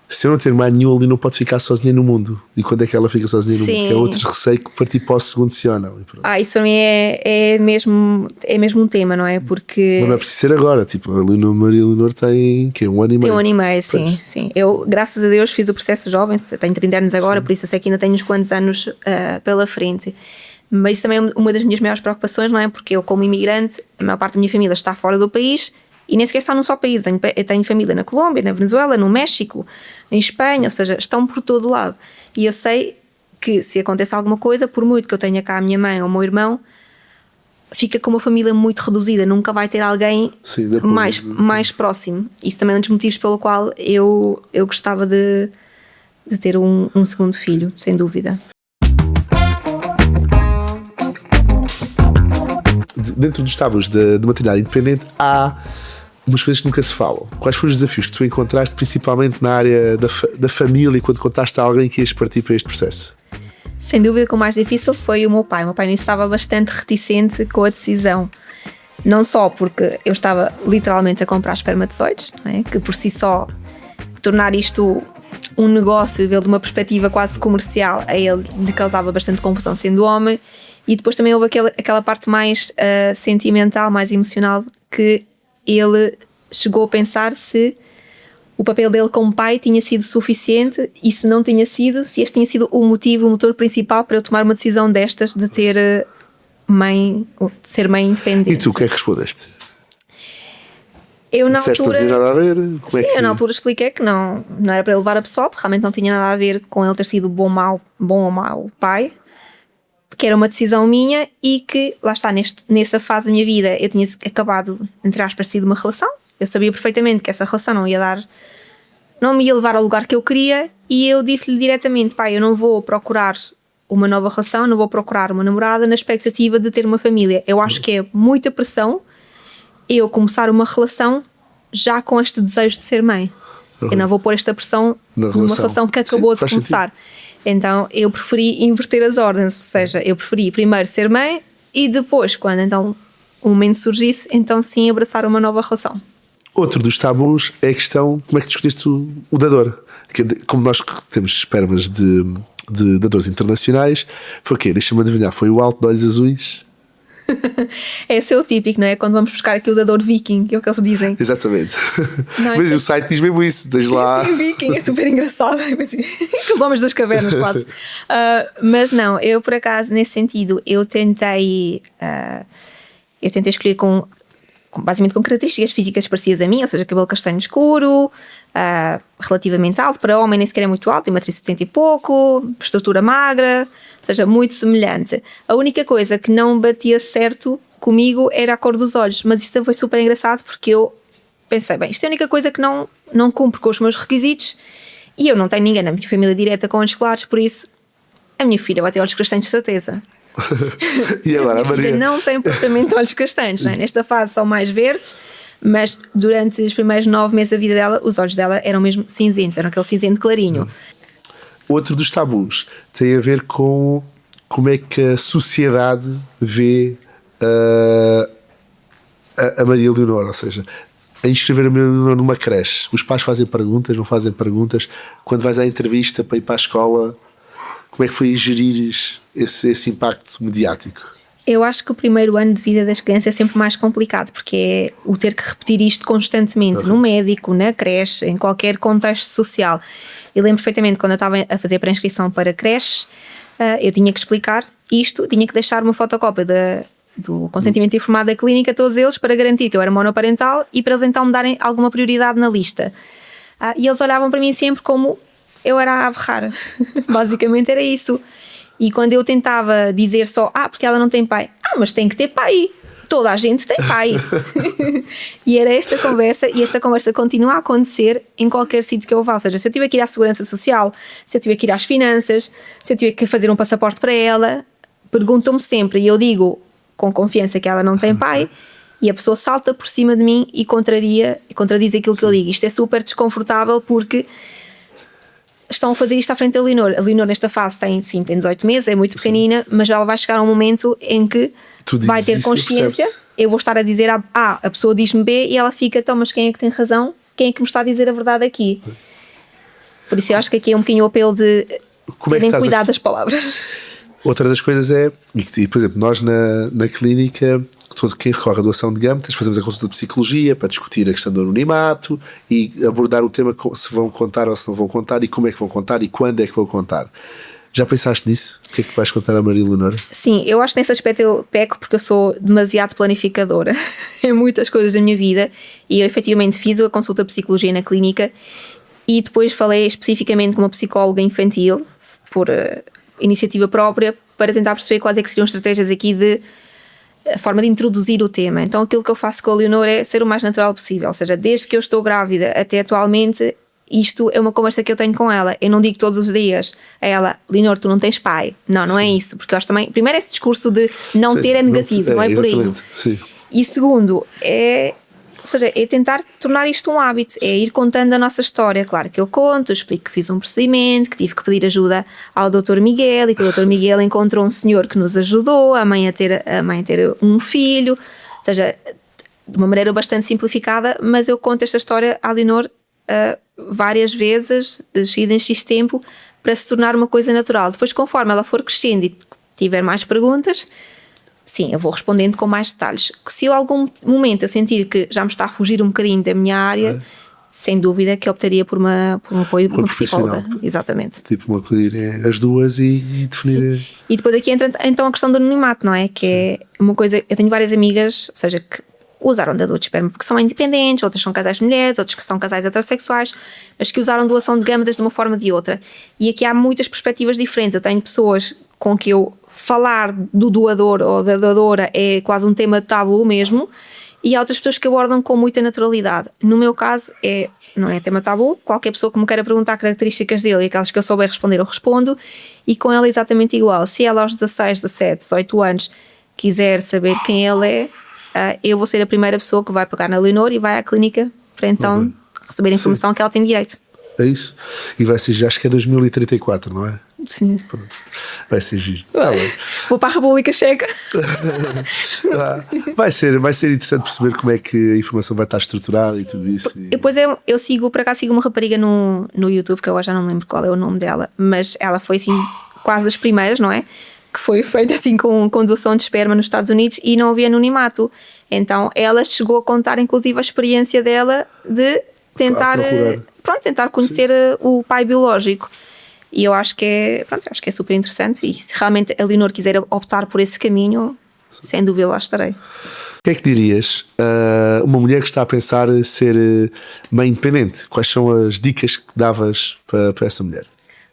se eu não ter mais nenhum ali não pode ficar sozinha no mundo. E quando é que ela fica sozinha no Sim. mundo? Que é outro receio que partir para o segundo se ou não. E pronto. isso para mim é mesmo um tema, não é? Porque Mas não é preciso ser agora. Tipo, a Maria Leonor tem que um ano e meio. tem um ano e meio, sim, Pois. sim. Eu, graças a Deus, fiz o processo jovem, tenho 30 anos agora, por isso eu sei que ainda tenho uns quantos anos pela frente. Mas isso também é uma das minhas maiores preocupações, não é? Porque eu, como imigrante, a maior parte da minha família está fora do país e nem sequer está num só país. Eu tenho família na Colômbia, na Venezuela, no México, em Espanha, ou seja, estão por todo lado. E eu sei que se acontecer alguma coisa, por muito que eu tenha cá a minha mãe ou o meu irmão, fica com uma família muito reduzida, nunca vai ter alguém Sim, depois- mais próximo. Isso também é um dos motivos pelo qual eu gostava de ter um segundo filho, sem dúvida. Dentro dos tabus de maternidade independente há umas coisas que nunca se falam. Quais foram os desafios que tu encontraste, principalmente na área da família, quando contaste a alguém que ias partir para este processo? Sem dúvida que o mais difícil foi o meu pai. O meu pai nisso estava bastante reticente com a decisão. Não só porque eu estava literalmente a comprar espermatozoides, não é? Que por si só tornar isto um negócio e vê-lo de uma perspectiva quase comercial a ele lhe causava bastante confusão sendo homem. E depois também houve aquela parte mais sentimental, mais emocional, que ele chegou a pensar se o papel dele como pai tinha sido suficiente e se não tinha sido, se este tinha sido o motor principal para eu tomar uma decisão destas de ter mãe, de ser mãe independente. E tu, o que é que respondeste? Eu na Disseste altura... que não tinha nada a ver? Como é Sim, que... eu na altura expliquei que não era para ele levar a pessoal, porque realmente não tinha nada a ver com ele ter sido bom ou mau pai, que era uma decisão minha e que, lá está, nessa fase da minha vida eu tinha acabado, entre aspas, sido uma relação. Eu sabia perfeitamente que essa relação não me ia levar ao lugar que eu queria e eu disse-lhe diretamente, pai, eu não vou procurar uma nova relação, não vou procurar uma namorada na expectativa de ter uma família. Eu acho que é muita pressão eu começar uma relação já com este desejo de ser mãe. Eu não vou pôr esta pressão numa relação que acabou de começar. Então eu preferi inverter as ordens, ou seja, eu preferi primeiro ser mãe e depois, quando então o momento surgisse, então sim abraçar uma nova relação. Outro dos tabus é a questão, como é que tu escolheste o dador? Como nós temos espermas de dadores internacionais, foi o quê? Deixa-me adivinhar, foi o alto de olhos azuis? Esse é o típico, não é? Quando vamos buscar aquilo da dor viking, é o que eles dizem. Exatamente. Não, Mas então- o site diz mesmo isso, tens lá. Sim, viking, é super engraçado. Aqueles homens das cavernas, quase. Mas não, eu por acaso, nesse sentido, eu tentei escolher basicamente com características físicas parecidas a mim, ou seja, cabelo castanho escuro, relativamente alto, para homem nem sequer é muito alto, tem 1,70 m e pouco, estrutura magra, ou seja, muito semelhante. A única coisa que não batia certo comigo era a cor dos olhos, mas isso foi super engraçado porque eu pensei, bem, isto é a única coisa que não cumpre com os meus requisitos e eu não tenho ninguém na minha família direta com olhos claros, por isso a minha filha vai ter olhos castanhos de certeza. E agora, a minha filha Maria? não tem portamento de olhos castanhos, não é? Nesta fase são mais verdes, mas durante os primeiros 9 meses da vida dela, os olhos dela eram mesmo cinzentos, eram aquele cinzento clarinho. Outro dos tabus tem a ver com como é que a sociedade vê a Maria Leonor, ou seja, a inscrever a Maria Leonor numa creche. Os pais fazem perguntas, não fazem perguntas. Quando vais à entrevista para ir para a escola, como é que foi gerir esse impacto mediático? Eu acho que o primeiro ano de vida das crianças é sempre mais complicado, porque é o ter que repetir isto constantemente, no médico, na creche, em qualquer contexto social. Eu lembro perfeitamente quando eu estava a fazer pré-inscrição para creche, eu tinha que explicar isto, tinha que deixar uma fotocópia do consentimento informado da clínica a todos eles para garantir que eu era monoparental e para eles então me darem alguma prioridade na lista. E eles olhavam para mim sempre como eu era a ave rara. Basicamente era isso. E quando eu tentava dizer só, porque ela não tem pai, mas tem que ter pai, toda a gente tem pai. E era esta conversa, e esta conversa continua a acontecer em qualquer sítio que eu vá. Ou seja, se eu tiver que ir à segurança social, se eu tiver que ir às finanças, se eu tiver que fazer um passaporte para ela, perguntam-me sempre, e eu digo com confiança que ela não tem pai, e a pessoa salta por cima de mim e contradiz aquilo que eu digo. Isto é super desconfortável porque estão a fazer isto à frente da Leonor. A Leonor nesta fase tem 18 meses, é muito pequenina, mas ela vai chegar a um momento em que vai ter consciência. Eu vou estar a dizer A, a pessoa diz-me B e ela fica, então, mas quem é que tem razão? Quem é que me está a dizer a verdade aqui? Por isso eu acho que aqui é um bocadinho o apelo de terem cuidado das palavras. Outra das coisas é, e, por exemplo, nós na clínica, quem recorre à doação de gametas, fazemos a consulta de psicologia para discutir a questão do anonimato e abordar o tema, se vão contar ou se não vão contar e como é que vão contar e quando é que vão contar. Já pensaste nisso? O que é que vais contar à Maria Leonor? Sim, eu acho que nesse aspecto eu peco porque eu sou demasiado planificadora em muitas coisas da minha vida e eu efetivamente fiz a consulta de psicologia na clínica e depois falei especificamente com uma psicóloga infantil por iniciativa própria para tentar perceber quais é que seriam estratégias aqui de a forma de introduzir o tema. Então aquilo que eu faço com a Leonor é ser o mais natural possível, ou seja, desde que eu estou grávida até atualmente, isto é uma conversa que eu tenho com ela. Eu não digo todos os dias a ela, Leonor, tu não tens pai. Não é isso, porque eu acho também, primeiro esse discurso de não ter é negativo, não é por aí. Sim. E segundo, ou seja, é tentar tornar isto um hábito, é ir contando a nossa história. Claro que eu conto, eu explico que fiz um procedimento, que tive que pedir ajuda ao Dr. Miguel e que o Dr. Miguel encontrou um senhor que nos ajudou, a mãe a ter um filho, ou seja, de uma maneira bastante simplificada, mas eu conto esta história à Leonor várias vezes, de X em X tempo, para se tornar uma coisa natural. Depois, conforme ela for crescendo e tiver mais perguntas, sim, eu vou respondendo com mais detalhes. Se eu algum momento eu sentir que já me está a fugir um bocadinho da minha área, sem dúvida que optaria por um apoio de uma psicóloga. Exatamente. Tipo, acudir as duas e definir. Sim. E depois aqui entra então a questão do anonimato, não é? Que é uma coisa. Eu tenho várias amigas, ou seja, que usaram de adulto esperma porque são independentes, outras são casais de mulheres, outros que são casais heterossexuais, mas que usaram doação de gametas de uma forma ou de outra. E aqui há muitas perspectivas diferentes. Eu tenho pessoas com que eu falar do doador ou da doadora é quase um tema tabu mesmo, e há outras pessoas que abordam com muita naturalidade. No meu caso não é tema tabu, qualquer pessoa que me queira perguntar características dele e aquelas que eu souber responder eu respondo, e com ela é exatamente igual. Se ela aos 16, 17, 18 anos quiser saber quem ele é, eu vou ser a primeira pessoa que vai pegar na Leonor e vai à clínica para então receber a informação que ela tem direito. É isso. E vai ser, acho que é 2034, não é? Sim. Pronto. Vai ser giro. Tá bem. Vou para a República Checa. Vai ser interessante perceber como é que a informação vai estar estruturada e tudo isso. Depois eu sigo uma rapariga no YouTube, que eu já não lembro qual é o nome dela, mas ela foi assim quase das primeiras, não é? que foi feito assim com doação de esperma nos Estados Unidos e não havia anonimato. Então ela chegou a contar inclusive a experiência dela de tentar, tentar conhecer o pai biológico. E eu acho que é super interessante, e se realmente a Leonor quiser optar por esse caminho, sem dúvida lá estarei. O que é que dirias a uma mulher que está a pensar em ser mãe independente? Quais são as dicas que davas para essa mulher?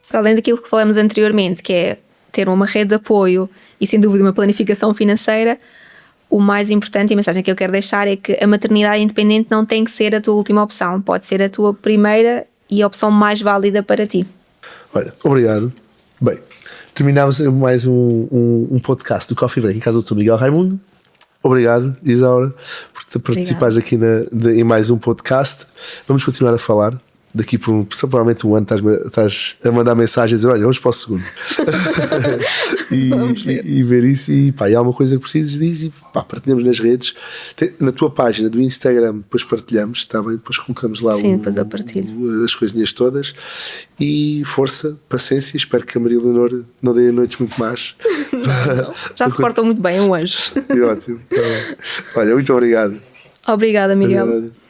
Para além daquilo que falamos anteriormente, que é ter uma rede de apoio e sem dúvida uma planificação financeira, o mais importante e a mensagem que eu quero deixar é que a maternidade independente não tem que ser a tua última opção, pode ser a tua primeira e a opção mais válida para ti. Olha, obrigado. Bem, terminámos mais um podcast do Coffee Break em casa do Dr. Miguel Raimundo. Obrigado, Isaura, por participares aqui em mais um podcast. Vamos continuar a falar. Daqui por provavelmente um ano estás a mandar mensagens a dizer: olha, vamos para o segundo. e ver isso. E pá, e há alguma coisa que precises, diz, e pá, partilhamos nas redes. Na tua página do Instagram, depois partilhamos, está bem? Depois colocamos lá depois eu partilho as coisinhas todas. E força, paciência. Espero que a Maria Leonor não dê noites muito más. Já se portam muito bem, um anjo. Ótimo. Olha, muito obrigado. Obrigada, Miguel. Obrigado.